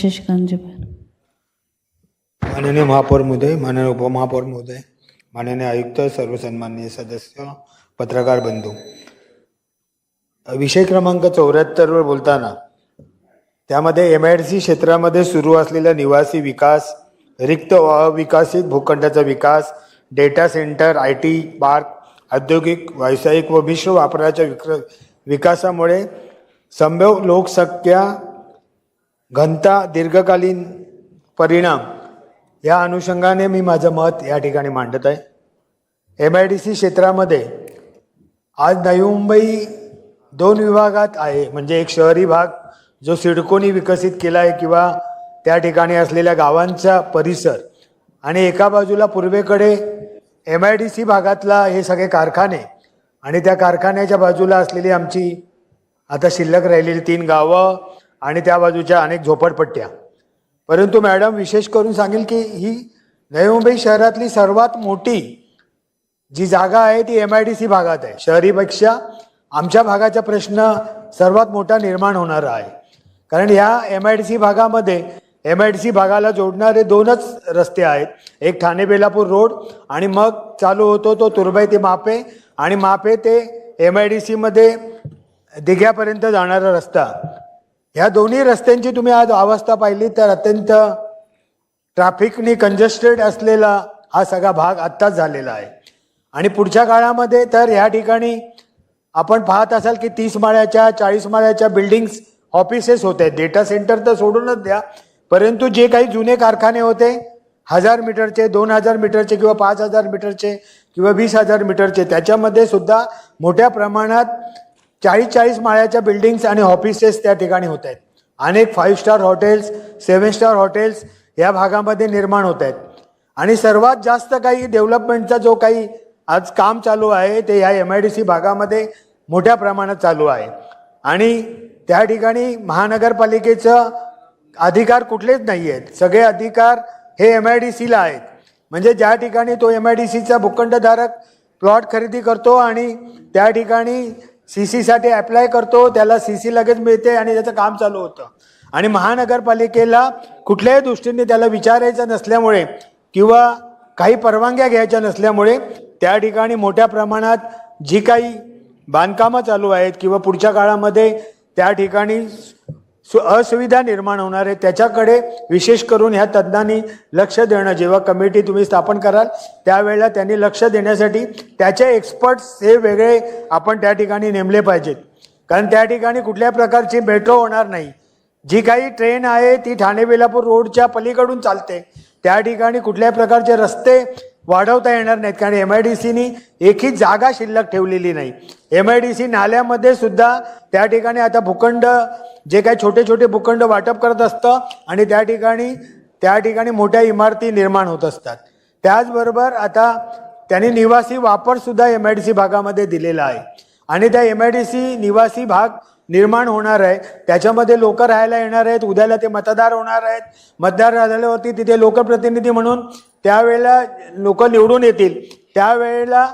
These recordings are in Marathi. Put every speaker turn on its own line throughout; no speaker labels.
शशिकांत जिपर.
माननीय महापौर महोदय, माननीय उपमहापौर महोदय, माननीय आयुक्त, सर्व सन्माननीय सदस्य, पत्रकार बंधू, विषय क्रमांक 74 वर बोलताना त्यामध्ये MIDC क्षेत्रामध्ये सुरू असलेला निवासी विकास, रिक्त अविकसित भूखंडाचा विकास, डेटा सेंटर, IT पार्क, औद्योगिक, व्यावसायिक व मिश्र वापराच्या विकासामुळे संभाव्य लोकसंख्या घनता, दीर्घकालीन परिणाम या अनुषंगाने मी माझं मत या ठिकाणी मांडत आहे. MIDC क्षेत्रामध्ये आज नवी मुंबई 2 विभागात आहे. म्हणजे एक शहरी भाग जो सिडकोनी विकसित केला आहे किंवा त्या ठिकाणी असलेल्या गावांचा परिसर, आणि एका बाजूला पूर्वेकडे MIDC भागातला हे सगळे कारखाने आणि त्या कारखान्याच्या बाजूला असलेली आमची आता शिल्लक राहिलेली 3 गावं आणि त्या बाजूच्या अनेक झोपडपट्ट्या. परंतु मॅडम विशेष करून सांगेल की ही नवी मुंबई शहरातली सर्वात मोठी जी जागा आहे ती MIDC भागात आहे. शहरीपेक्षा आमच्या भागाचा प्रश्न सर्वात मोठा निर्माण होणारा आहे. कारण ह्या MIDC भागामध्ये MIDC भागाला जोडणारे 2च रस्ते आहेत. एक ठाणे बेलापूर रोड आणि मग चालू होतो तो तुर्भे ते मापे आणि मापे ते MIDC मध्ये दिघ्यापर्यंत जाणारा रस्ता. ह्या दोन्ही रस्त्यांची तुम्ही आज अवस्था पाहिली तर अत्यंत ट्रॅफिकनी कंजेस्टेड असलेला हा सगळा भाग आत्ताच झालेला आहे. आणि पुढच्या काळामध्ये तर ह्या ठिकाणी आपण पाहत असाल की 30 माळ्याच्या 40 माळ्याच्या बिल्डिंग्स, ऑफिसेस होत आहेत. डेटा सेंटर तर सोडूनच द्या, परंतु जे काही जुने कारखाने होते 1000 मीटरचे, 2000 मीटरचे किंवा 5000 मीटरचे किंवा 20,000 मीटरचे, त्याच्यामध्ये सुद्धा मोठ्या प्रमाणात 40 माळ्याच्या बिल्डिंग्स आणि ऑफिसेस त्या ठिकाणी होत आहेत. अनेक 5 स्टार हॉटेल्स, 7 स्टार हॉटेल्स या भागामध्ये निर्माण होत आहेत. आणि सर्वात जास्त काही डेव्हलपमेंटचा जो काही आज काम चालू आहे ते या MIDC भागामध्ये मोठ्या प्रमाणात चालू आहे. आणि त्या ठिकाणी महानगरपालिकेचं अधिकार कुठलेच नाही आहेत. सगळे अधिकार हे MIDCला आहेत. म्हणजे ज्या ठिकाणी तो MIDCचा भूखंडधारक प्लॉट खरेदी करतो आणि त्या ठिकाणी CC साठी अप्लाय करतो, त्याला CC लगेच मिळते आणि त्याचं काम चालू होतं. आणि महानगरपालिकेला कुठल्याही दृष्टीने त्याला विचारायचं नसल्यामुळे किंवा काही परवानग्या घ्यायच्या नसल्यामुळे त्या ठिकाणी मोठ्या प्रमाणात जी काही बांधकामं चालू आहेत किंवा पुढच्या काळामध्ये त्या ठिकाणी असुविधा निर्माण होणार आहे त्याच्याकडे विशेष करून ह्या तज्ज्ञांनी लक्ष देणं, जेव्हा कमिटी तुम्ही स्थापन कराल त्यावेळेला त्यांनी लक्ष देण्यासाठी त्याचे एक्सपर्ट्स हे वेगळे आपण त्या ठिकाणी नेमले पाहिजेत. कारण त्या ठिकाणी कुठल्या प्रकारची मेट्रो होणार नाही. जी काही ट्रेन आहे ती ठाणे बेलापूर रोडच्या पलीकडून चालते. त्या ठिकाणी कुठल्याही प्रकारचे रस्ते वाढवता येणार नाहीत. कारण MIDCनी एकही जागा शिल्लक ठेवलेली नाही. MIDC नाल्यामध्ये सुद्धा त्या ठिकाणी आता भूखंड जे काही छोटे छोटे भूखंड वाटप करत असतं आणि त्या ठिकाणी मोठ्या इमारती निर्माण होत असतात. त्याचबरोबर आता त्यांनी निवासी वापर सुद्धा MIDC भागामध्ये दिलेला आहे. आणि त्या MIDC निवासी भाग निर्माण होणार आहे, त्याच्यामध्ये लोक राहायला येणार आहेत. उद्याला ते मतदार होणार आहेत. मतदार झाल्यावरती तिथे लोकप्रतिनिधी म्हणून त्यावेळेला लोक निवडून येतील. त्यावेळेला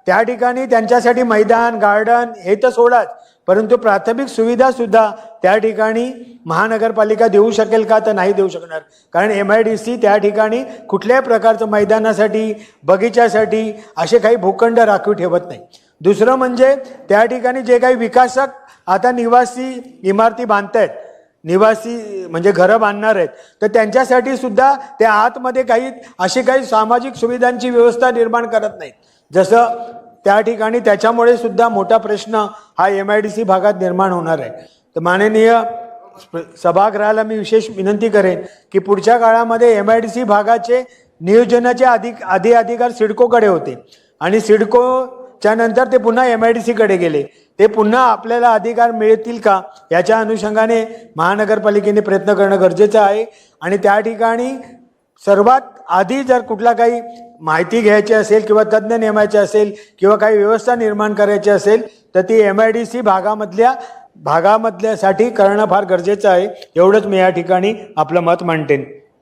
त्या ठिकाणी त्यांच्यासाठी मैदान, गार्डन हे तर सोडाच, परंतु प्राथमिक सुविधा सुद्धा त्या ठिकाणी महानगरपालिका देऊ शकेल का? तर नाही देऊ शकणार. कारण MIDC त्या ठिकाणी कुठल्याही प्रकारचं मैदानासाठी, बगीच्यासाठी असे काही भूखंड राखीव ठेवत नाही. दुसरं म्हणजे त्या ठिकाणी जे काही विकासक आता निवासी इमारती बांधतायत, निवासी म्हणजे घरं बांधणार आहेत, तर त्यांच्यासाठी सुद्धा त्या आतमध्ये काही अशी काही सामाजिक सुविधांची व्यवस्था निर्माण करत नाहीत. जसं त्या ठिकाणी त्याच्यामुळे सुद्धा मोठा प्रश्न हा MIDC भागात निर्माण होणार आहे. तर माननीय सभागृहाला मी विशेष विनंती करेन की पुढच्या काळामध्ये MIDC भागाचे नियोजनाचे अधिकार सिडकोकडे होते आणि सिडकोच्या नंतर ते पुन्हा MIDC कडे गेले. ते पुन्हा आपल्याला अधिकार मिळतील का याच्या अनुषंगाने महानगरपालिकेने प्रयत्न करणं गरजेचं आहे. आणि त्या ठिकाणी सर्वात आधी जर कुठला काही माहिती घ्यायची असेल किंवा तज्ज्ञ नेमायचे असेल किंवा काही व्यवस्था निर्माण करायची असेल तर ती MIDC भागामधल्यासाठी करणं फार गरजेचं आहे. एवढंच मी या ठिकाणी आपलं मत मांडेन.